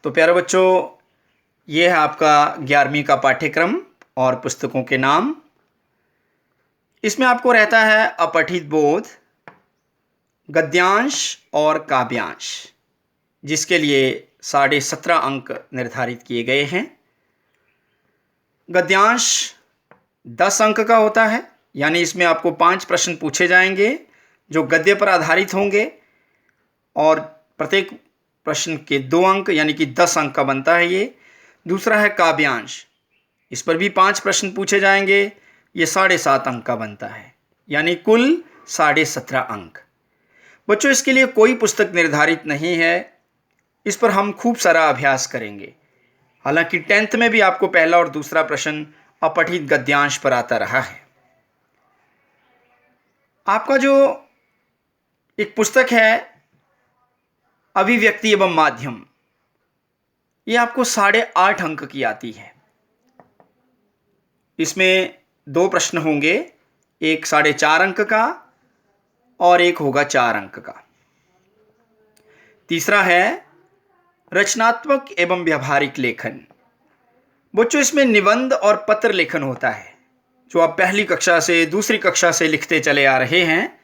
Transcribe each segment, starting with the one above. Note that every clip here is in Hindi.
तो प्यारे बच्चों, ये है आपका 11वीं का पाठ्यक्रम और पुस्तकों के नाम। इसमें आपको रहता है अपठित बोध, गद्यांश और काव्यांश, जिसके लिए 17.5 अंक निर्धारित किए गए हैं। गद्यांश 10 अंक का होता है, यानी इसमें आपको 5 प्रश्न पूछे जाएंगे जो गद्य पर आधारित होंगे और प्रत्येक प्रश्न के 2 अंक यानी कि 10 अंक का बनता है ये। दूसरा है काव्यांश, इस पर भी 5 प्रश्न पूछे जाएंगे, ये 7.5 अंक का बनता है, यानी कुल 17.5 अंक। बच्चों, इसके लिए कोई पुस्तक निर्धारित नहीं है, इस पर हम खूब सारा अभ्यास करेंगे। हालांकि 10th में भी आपको पहला और दूसरा प्रश्न अपठित गद्यांश पर आता रहा है। आपका जो एक पुस्तक है अभिव्यक्ति एवं माध्यम, ये आपको 8.5 अंक की आती है। इसमें 2 प्रश्न होंगे, एक 4.5 अंक का और एक होगा 4 अंक का। तीसरा है रचनात्मक एवं व्यावहारिक लेखन। बच्चों, इसमें निबंध और पत्र लेखन होता है, जो आप पहली कक्षा से दूसरी कक्षा से लिखते चले आ रहे हैं।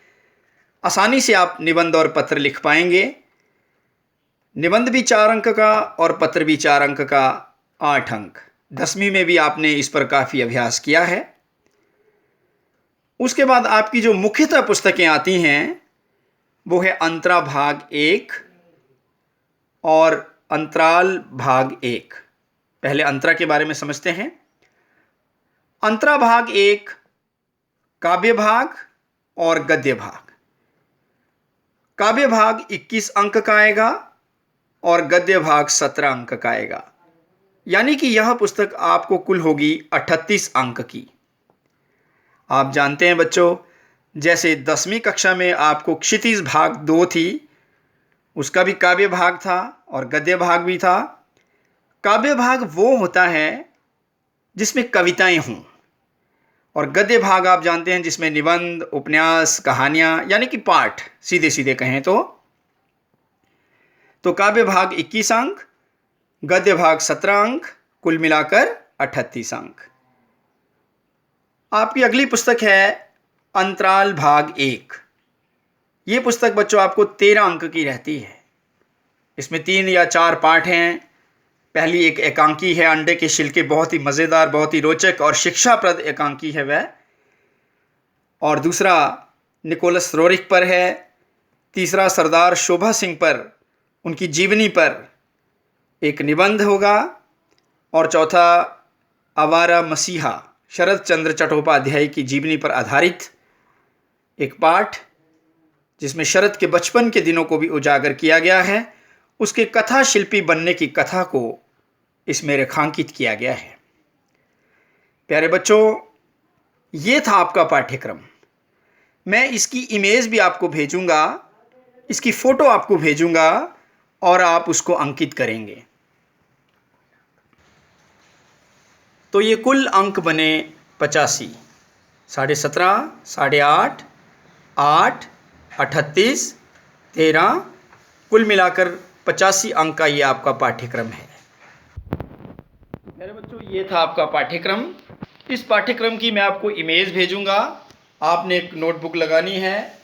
आसानी से आप निबंध और पत्र लिख पाएंगे। निबंध भी 4 अंक का और पत्र भी 4 अंक का, 8 अंक। 10वीं में भी आपने इस पर काफ़ी अभ्यास किया है। उसके बाद आपकी जो मुख्यतः पुस्तकें आती हैं वो है अंतरा भाग 1 और अंतराल भाग 1। पहले अंतरा के बारे में समझते हैं। अंतरा भाग 1 काव्य भाग और गद्य भाग। काव्य भाग 21 अंक का आएगा और गद्य भाग 17 अंक का आएगा, यानी कि यह पुस्तक आपको कुल होगी 38 अंक की। आप जानते हैं बच्चों, जैसे 10वीं कक्षा में आपको क्षितिज भाग 2 थी, उसका भी काव्य भाग था और गद्य भाग भी था। काव्य भाग वो होता है जिसमें कविताएं हों, और गद्य भाग आप जानते हैं जिसमें निबंध, उपन्यास, कहानियां, यानी कि पाठ सीधे सीधे कहें तो काव्य भाग 21 अंक, गद्य भाग 17 अंक, कुल मिलाकर 38 अंक। आपकी अगली पुस्तक है अंतराल भाग 1। ये पुस्तक बच्चों आपको 13 अंक की रहती है। इसमें 3 या 4 पाठ हैं। पहली एक एकांकी है अंडे के छिलके, बहुत ही मज़ेदार, बहुत ही रोचक और शिक्षाप्रद एकांकी है वह। और दूसरा निकोलस रोरिक पर है। तीसरा सरदार शोभा सिंह पर, उनकी जीवनी पर एक निबंध होगा। और चौथा आवारा मसीहा, शरद चंद्र चट्टोपाध्याय की जीवनी पर आधारित एक पाठ, जिसमें शरद के बचपन के दिनों को भी उजागर किया गया है। उसके कथा शिल्पी बनने की कथा को इसमें रेखांकित किया गया है। प्यारे बच्चों, ये था आपका पाठ्यक्रम। मैं इसकी इमेज भी आपको भेजूंगा, इसकी फ़ोटो आपको भेजूंगा और आप उसको अंकित करेंगे। तो ये कुल अंक बने 85, 17.5, 8.5, 8, 38, 13, कुल मिलाकर 85 अंक का ये आपका पाठ्यक्रम है। मेरे बच्चों, ये था आपका पाठ्यक्रम। इस पाठ्यक्रम की मैं आपको इमेज भेजूंगा। आपने एक नोटबुक लगानी है,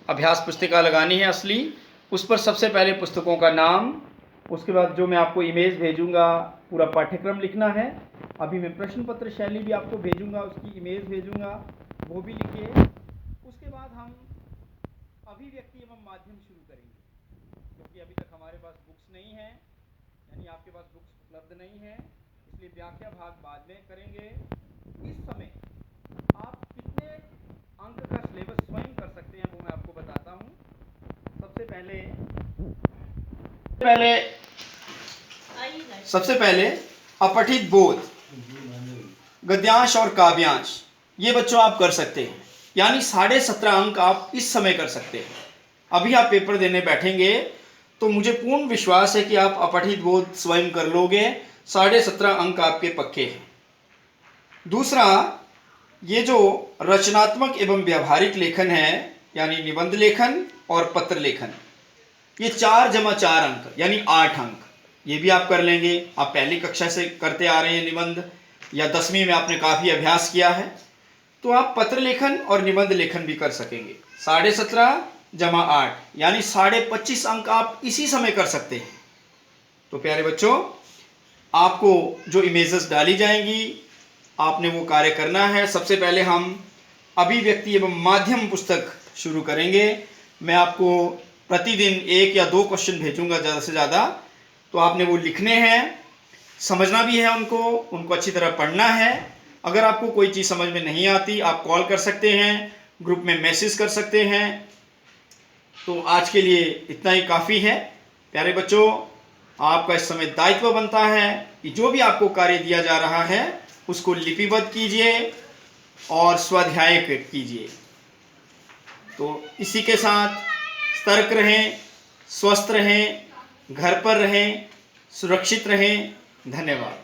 अभ्यास पुस्तिका लगानी है असली। उस पर सबसे पहले पुस्तकों का नाम, उसके बाद जो मैं आपको इमेज भेजूंगा पूरा पाठ्यक्रम लिखना है। अभी मैं प्रश्न पत्र शैली भी आपको भेजूंगा, उसकी इमेज भेजूंगा, वो भी लिखिए। उसके बाद हम अभिव्यक्ति एवं माध्यम शुरू करेंगे, क्योंकि अभी तक हमारे पास बुक्स नहीं है, यानी आपके पास बुक्स उपलब्ध नहीं है, इसलिए व्याख्या भाग बाद में करेंगे। इस समय आप कितने अंक का सिलेबस स्वयं कर सकते हैं वो मैं आपको बताता हूँ। सबसे पहले अपठित बोध, गद्यांश और काव्यांश, ये बच्चों आप कर सकते हैं, यानी 17.5 अंक आप इस समय कर सकते हैं। अभी आप पेपर देने बैठेंगे तो मुझे पूर्ण विश्वास है कि आप अपठित बोध स्वयं कर लोगे। 17.5 अंक आपके पक्के हैं। दूसरा, ये जो रचनात्मक एवं व्यावहारिक लेखन है, यानी निबंध लेखन और पत्र लेखन, ये 4 + 4 अंक यानी 8 अंक। ये भी आप कर लेंगे। आप पहली कक्षा से करते आ रहे हैं निबंध, या 10वीं में आपने काफ़ी अभ्यास किया है, तो आप पत्र लेखन और निबंध लेखन भी कर सकेंगे। 17.5 जमा 8 यानी 25.5 अंक आप इसी समय कर सकते हैं। तो प्यारे बच्चों, आपको जो इमेजेस डाली जाएंगी आपने वो कार्य करना है। सबसे पहले हम अभिव्यक्ति एवं माध्यम पुस्तक शुरू करेंगे। मैं आपको प्रतिदिन 1 या 2 क्वेश्चन भेजूंगा ज़्यादा से ज़्यादा, तो आपने वो लिखने हैं, समझना भी है उनको अच्छी तरह पढ़ना है। अगर आपको कोई चीज़ समझ में नहीं आती आप कॉल कर सकते हैं, ग्रुप में मैसेज कर सकते हैं। तो आज के लिए इतना ही काफ़ी है। प्यारे बच्चों, आपका इस समय दायित्व बनता है कि जो भी आपको कार्य दिया जा रहा है उसको लिपिबद्ध कीजिए और स्वाध्याय कीजिए। तो इसी के साथ सतर्क रहें, स्वस्थ रहें, घर पर रहें, सुरक्षित रहें। धन्यवाद।